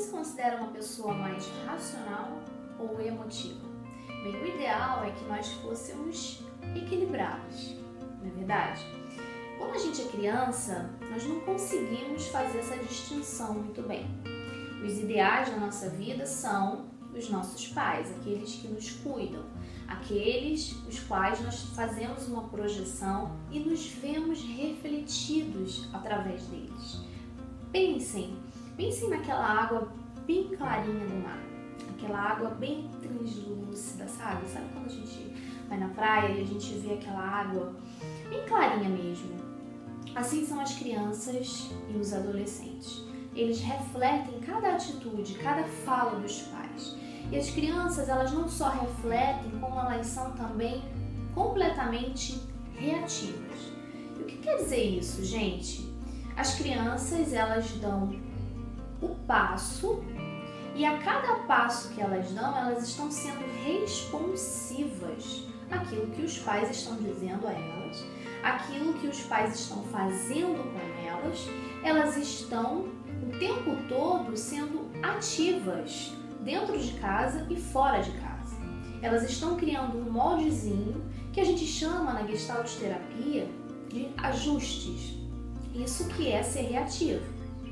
se considera uma pessoa mais racional ou emotiva? Bem, o ideal é que nós fôssemos equilibrados, não é verdade? Quando a gente é criança, nós não conseguimos fazer essa distinção muito bem. Os ideais da nossa vida são os nossos pais, aqueles que nos cuidam, aqueles os quais nós fazemos uma projeção e nos vemos refletidos através deles. Pensem naquela água bem clarinha do mar, aquela água bem translúcida, sabe? Sabe quando a gente vai na praia e a gente vê aquela água bem clarinha mesmo? Assim são as crianças e os adolescentes. Eles refletem cada atitude, cada fala dos pais. E as crianças, elas não só refletem, como elas são também completamente reativas. E o que quer dizer isso, gente? As crianças, elas dão o passo e a cada passo que elas dão, elas estão sendo responsivas àquilo que os pais estão dizendo a elas, aquilo que os pais estão fazendo com elas estão o tempo todo sendo ativas dentro de casa e fora de casa. Elas estão criando um moldezinho que a gente chama na Gestalt terapia de ajustes. Isso que é ser reativo,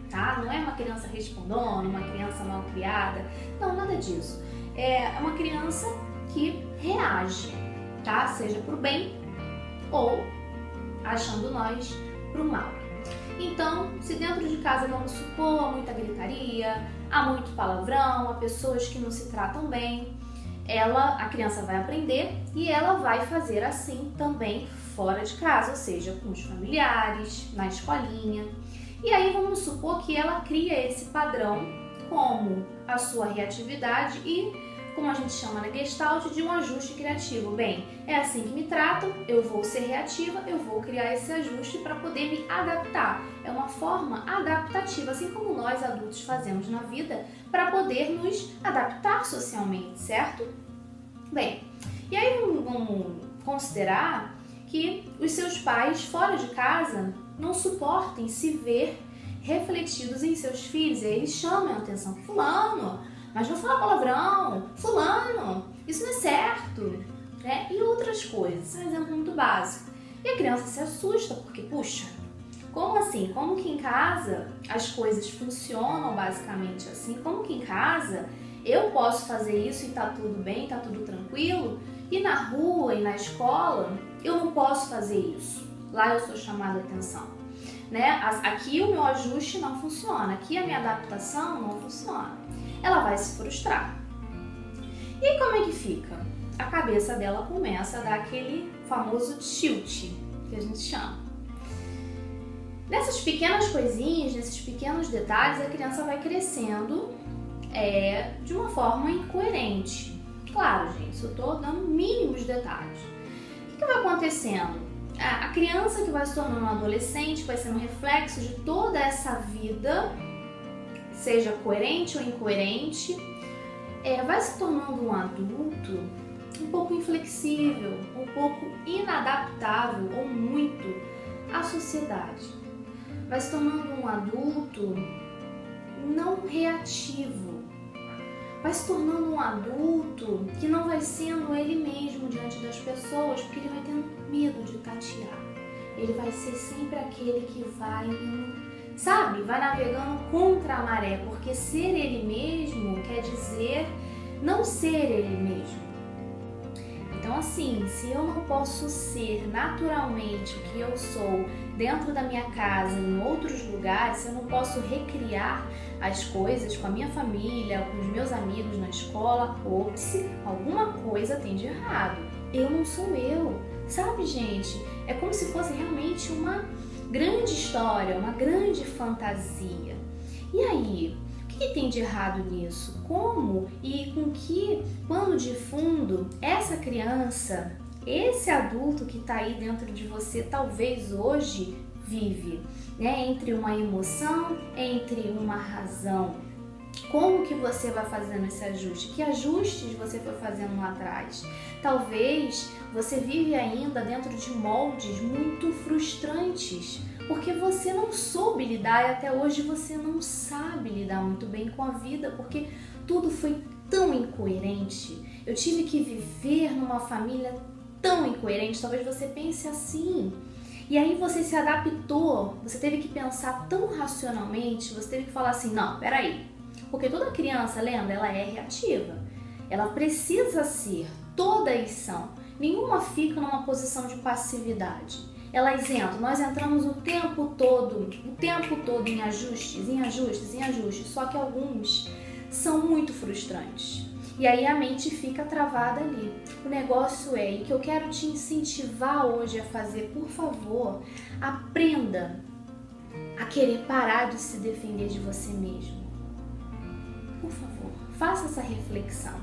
tá? Não é uma criança respondona, uma criança mal criada, não, nada disso. É uma criança que reage, tá? Seja pro bem ou, achando nós, pro mal. Então, se dentro de casa, vamos supor, há muita gritaria, há muito palavrão, há pessoas que não se tratam bem, a criança vai aprender e ela vai fazer assim também fora de casa, ou seja, com os familiares, na escolinha. E aí vamos supor que ela cria esse padrão como a sua reatividade e, como a gente chama na Gestalt, de um ajuste criativo. Bem, é assim que me tratam, eu vou ser reativa, eu vou criar esse ajuste para poder me adaptar. É uma forma adaptativa, assim como nós adultos fazemos na vida para poder nos adaptar socialmente, certo? Bem, e aí vamos considerar que os seus pais fora de casa não suportem se ver refletidos em seus filhos. E aí eles chamam a atenção: fulano, mas vou falar palavrão, fulano, isso não é certo, né? E outras coisas, é um exemplo muito básico. E a criança se assusta porque, puxa, como assim? Como que em casa as coisas funcionam basicamente assim? Como que em casa eu posso fazer isso e tá tudo bem, tá tudo tranquilo? E na rua e na escola eu não posso fazer isso. Lá eu sou chamada a atenção, né? Aqui o meu ajuste não funciona, aqui a minha adaptação não funciona. Ela vai se frustrar. E aí como é que fica? A cabeça dela começa a dar aquele famoso tilt, que a gente chama. Nessas pequenas coisinhas, nesses pequenos detalhes, a criança vai crescendo de uma forma incoerente. Claro, gente, eu estou dando mínimos detalhes. O que vai acontecendo? A criança que vai se tornando um adolescente vai sendo um reflexo de toda essa vida, seja coerente ou incoerente, vai se tornando um adulto um pouco inflexível, um pouco inadaptável ou muito à sociedade. Vai se tornando um adulto não reativo. Vai se tornando um adulto que não vai sendo ele mesmo diante das pessoas, porque ele vai tendo medo de tatear. Ele vai ser sempre aquele que vai vai navegando contra a maré, porque ser ele mesmo quer dizer não ser ele mesmo. Então assim, se eu não posso ser naturalmente o que eu sou dentro da minha casa, em outros lugares, se eu não posso recriar as coisas com a minha família, com os meus amigos na escola, alguma coisa tem de errado. Eu não sou eu, sabe, gente? É como se fosse realmente uma grande história, uma grande fantasia. E aí, o que tem de errado nisso? Como e com que pano de fundo essa criança, esse adulto que está aí dentro de você, talvez hoje vive, né? Entre uma emoção, entre uma razão. Como que você vai fazendo esse ajuste? Que ajustes você foi fazendo lá atrás? Talvez você vive ainda dentro de moldes muito frustrantes, porque você não soube lidar e até hoje você não sabe lidar muito bem com a vida, porque tudo foi tão incoerente. Eu tive que viver numa família tão incoerente, talvez você pense assim. E aí você se adaptou, você teve que pensar tão racionalmente, você teve que falar assim, não, peraí. Porque toda criança, lembra, ela é reativa. Ela precisa ser, todas são. Nenhuma fica numa posição de passividade. Elas entram, nós entramos o tempo todo em ajustes, só que alguns são muito frustrantes. E aí a mente fica travada ali. O negócio é, e que eu quero te incentivar hoje a fazer, por favor, aprenda a querer parar de se defender de você mesmo. Por favor, faça essa reflexão.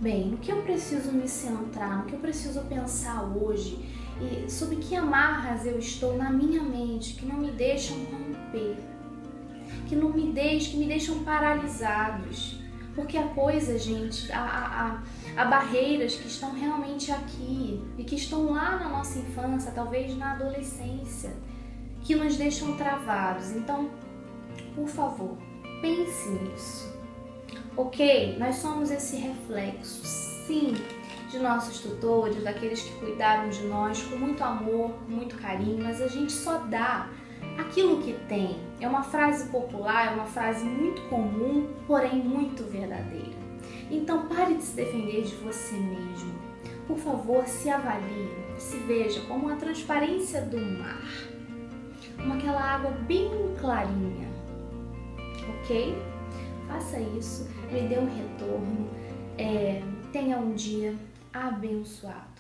Bem, no que eu preciso me centrar, no que eu preciso pensar hoje, e sobre que amarras eu estou na minha mente, que não me deixam romper, que me deixam paralisados. Porque há coisas, gente, há barreiras que estão realmente aqui e que estão lá na nossa infância, talvez na adolescência, que nos deixam travados. Então, por favor, pense nisso. Ok? Nós somos esse reflexo, sim, de nossos tutores, daqueles que cuidaram de nós com muito amor, com muito carinho, mas a gente só dá aquilo que tem. É uma frase popular, é uma frase muito comum, porém muito verdadeira. Então pare de se defender de você mesmo. Por favor, se avalie, se veja como a transparência do mar, como aquela água bem clarinha, ok? Faça isso, me dê um retorno, tenha um dia abençoado.